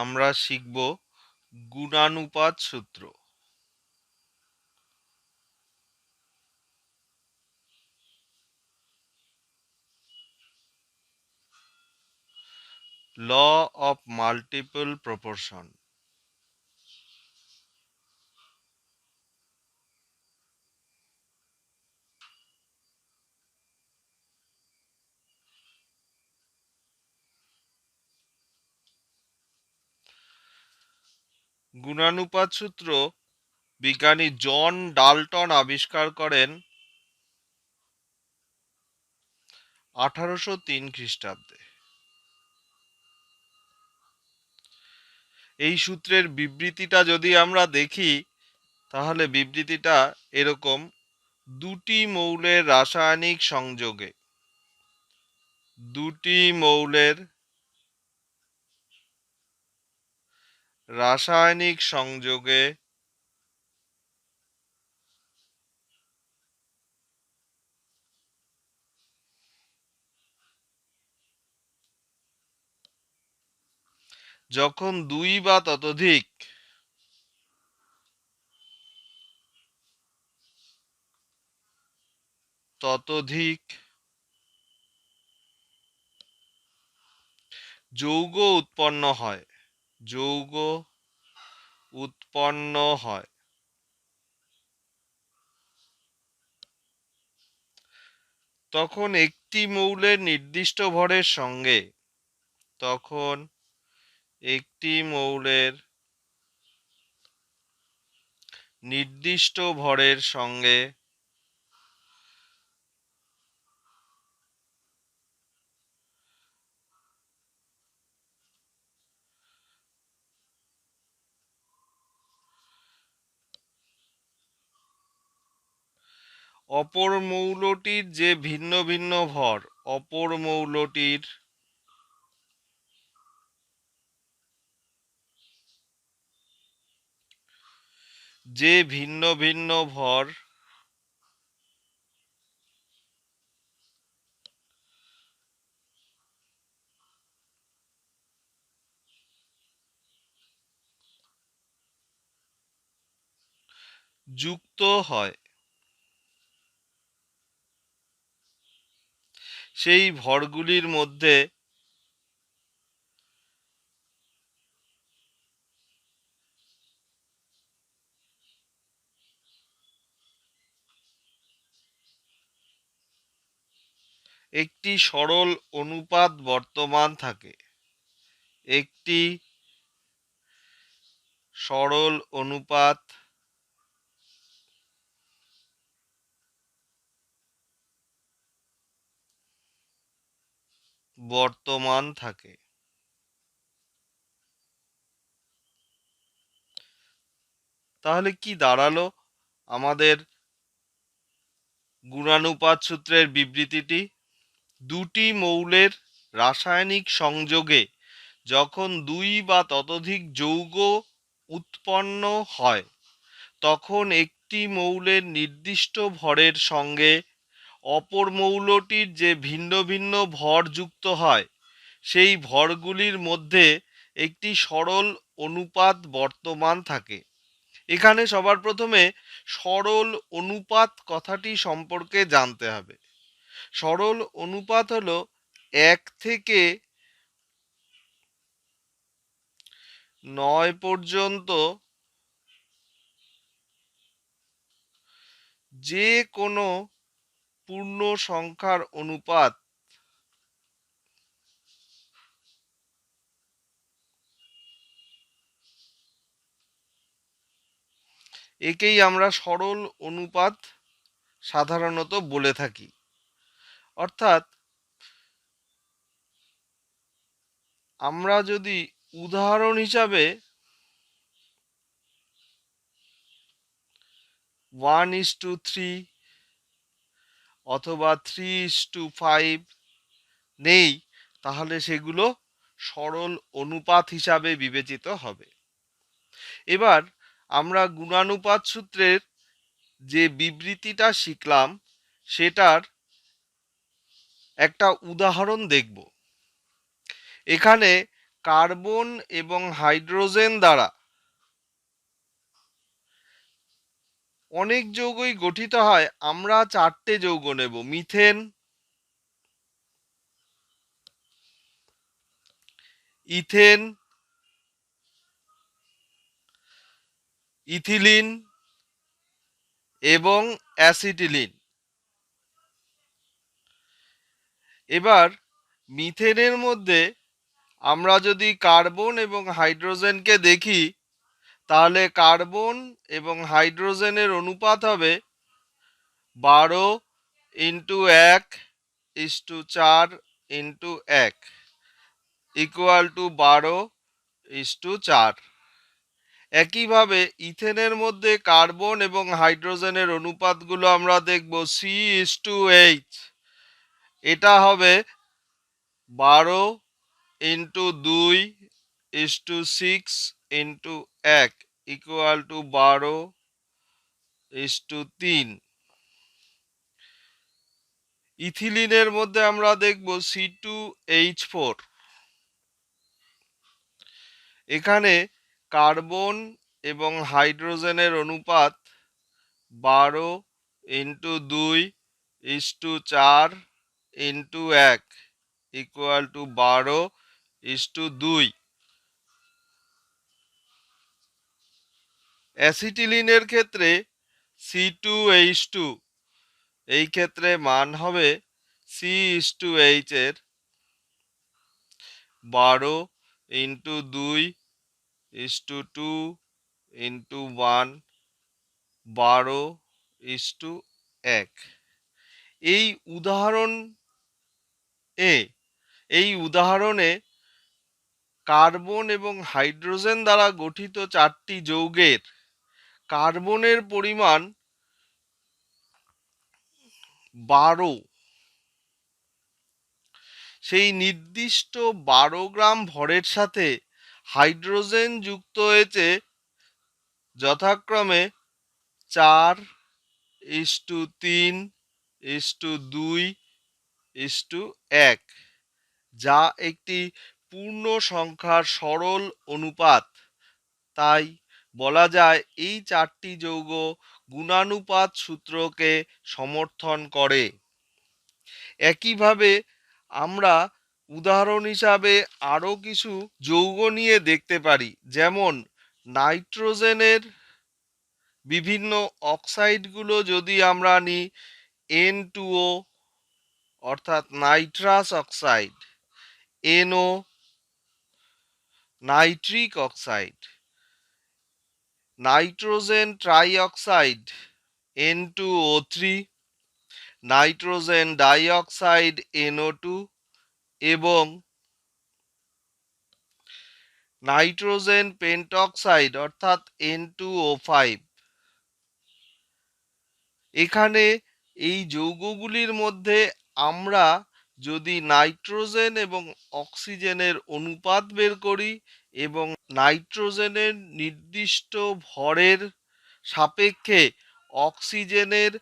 আমরা শিখব গুণানুপাত সূত্র। Law of multiple proportion. গুণানুপাত সূত্র বিজ্ঞানী জন ডাল্টন আবিষ্কার করেন 1803 খ্রিস্টাব্দে। এই সূত্রের বিবৃতিটা যদি আমরা দেখি, তাহলে বিবৃতিটা এরকম: দুটি মৌলের রাসায়নিক সংযোগে যখন দুই বা ততোধিক যৌগ উৎপন্ন হয় তখন একটি মৌলের নির্দিষ্ট ভরের সঙ্গে অপর মৌলটির যে ভিন্ন ভিন্ন ভর যুক্ত হয়, সেই ভরগুলির মধ্যে একটি সরল অনুপাত বর্তমান থাকে। তাহলে কি দাঁড়ালো আমাদের গুণানুপাত সূত্রের বিবৃতিটি? দুটি মৌলের রাসায়নিক সংযোগে যখন দুই বা ততোধিক যৌগ উৎপন্ন হয়, তখন একটি মৌলের নির্দিষ্ট ভরের সঙ্গে অপর মৌলটির যে ভিন্ন ভিন্ন ভর যুক্ত হয়, সেই ভরগুলির মধ্যে একটি সরল অনুপাত বর্তমান থাকে। এখানে সবার প্রথমে সরল অনুপাত কথাটি সম্পর্কে জানতে হবে। সরল অনুপাত হলো 1 থেকে 9 পর্যন্ত যে কোনো পূর্ণ সংখ্যার অনুপাত একেই আমরা সরল অনুপাত সাধারণত বলে থাকি। অর্থাৎ আমরা যদি উদাহরণ হিসাবে 1:3 অথবা 3:5 নেই, তাহলে সেগুলো সরল অনুপাত হিসাবে বিবেচিত হবে। এবার আমরা গুণানুপাত সূত্রের যে বিবৃতিটা শিখলাম, সেটার একটা উদাহরণ দেখব। এখানে কার্বন এবং হাইড্রোজেন দ্বারা অনেক যৌগই গঠিত হয়। আমরা চারটে যৌগ নেব: মিথেন, ইথেন, ইথিলিন এবং অ্যাসিটিলিন। এবার মিথেনের মধ্যে আমরা যদি কার্বন এবং হাইড্রোজেনকে দেখি, তাহলে কার্বন এবং হাইড্রোজেনের অনুপাত হবে 12:1:4 ইকুয়াল টু 12:4। একইভাবে ইথেনের মধ্যে কার্বন এবং হাইড্রোজেনের অনুপাতগুলো আমরা দেখব C:H। এটা হবে 12:2:6 ইকুয়াল টু 12:3। ইথিলিনের মধ্যে আমরা দেখব C2H4। এখানে কার্বন এবং হাইড্রোজেনের অনুপাত 12:2:4 ইকুয়াল টু 12:2। অ্যাসিটিলিনের ক্ষেত্রে C2H2, এই ক্ষেত্রে মান হবে C:H এর 12:2:1 12:1। এই উদাহরণে কার্বন এবং হাইড্রোজেন দ্বারা গঠিত চারটি যৌগের কার্বনের পরিমাণ 12, সেই নির্দিষ্ট 12 গ্রাম ভরের সাথে হাইড্রোজেন যুক্ত হয়েছে যথাক্রমে 4:3:2:1, যা একটি পূর্ণ সংখ্যার সরল অনুপাত। তাই বলা যায় এই চারটি যৌগ গুণানুপাত সূত্রকে সমর্থন করে। একইভাবে আমরা উদাহরণ হিসাবে আরও কিছু যৌগ নিয়ে দেখতে পারি, যেমন নাইট্রোজেনের বিভিন্ন অক্সাইডগুলো যদি আমরা নিই, N2O অর্থাৎ nitrous oxide, NO nitric oxide, nitrogen trioxide N2O3, nitrogen dioxide NO2 এবং নাইট্রোজেন পেন্টঅক্সাইড অর্থাৎ N2O5। এখানে এই যৌগগুলির মধ্যে আমরা যদি নাইট্রোজেন এবং অক্সিজেনের অনুপাত বের করি এবং নাইট্রোজেনের নির্দিষ্ট ভরের সাপেক্ষে অক্সিজেনের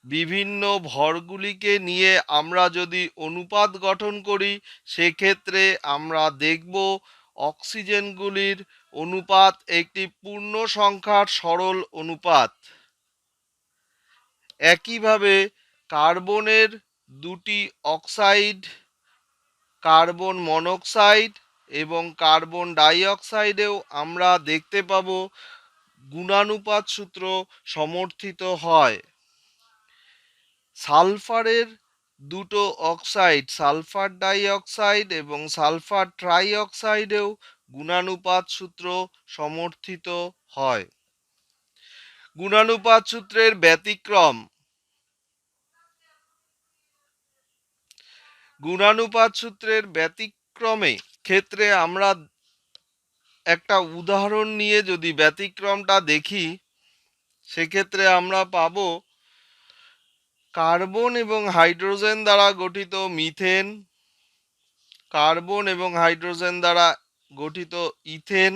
বিভিন্ন ভরগুলিকে নিয়ে আমরা যদি অনুপাত গঠন করি, সেক্ষেত্রে আমরা দেখব অক্সিজেনগুলির অনুপাত একটি পূর্ণ সংখ্যার সরল অনুপাত। একইভাবে কার্বনের দুটি অক্সাইড, কার্বন মনোক্সাইড এবং কার্বন ডাইঅক্সাইডেও আমরা দেখতে পাব গুণানুপাত সূত্র সমর্থিত হয়। সালফারের দুটো অক্সাইড, সালফার ডাইঅক্সাইড এবং সালফার ট্রাইঅক্সাইডেও গুণানুপাত সূত্র সমর্থিত হয়। গুণানুপাত সূত্রের ব্যতিক্রম। গুণানুপাত সূত্রের ব্যতিক্রমে ক্ষেত্রে আমরা একটা উদাহরণ নিয়ে যদি ব্যতিক্রমটা দেখি, সেক্ষেত্রে আমরা পাব কার্বন এবং হাইড্রোজেন দ্বারা গঠিত মিথেন, কার্বন এবং হাইড্রোজেন দ্বারা গঠিত ইথেন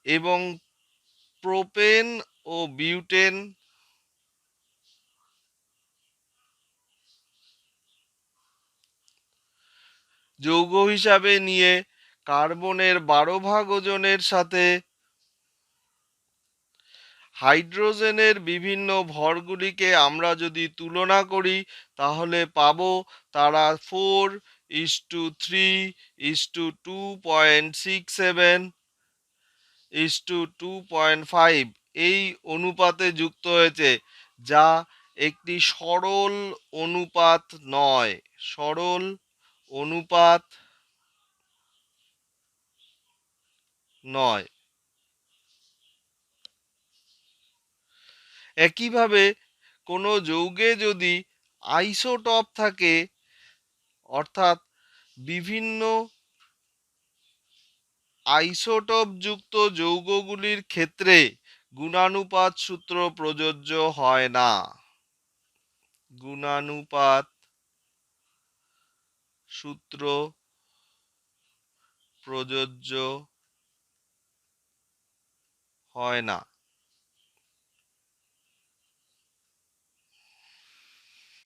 এবং প্রোপেন ও বিউটেন যৌগ হিসাবে নিয়ে কার্বনের 12 ভাগ ওজনের সাথে হাইড্রোজেনের বিভিন্ন ভরগুলিকে আমরা যদি তুলনা করি তাহলে পাবো তারা 4:3:2.67:2.5 এই অনুপাতে যুক্ত হয়েছে, যা একটি সরল অনুপাত নয়। সরল অনুপাত নয়। একইভাবে কোনো যৌগে যদি আইসোটপ থাকে, অর্থাৎ বিভিন্ন আইসোটোপযুক্ত যৌগগুলির ক্ষেত্রে গুণানুপাত সূত্র প্রযোজ্য হয় না। গুণানুপাত সূত্র প্রযোজ্য হয় না।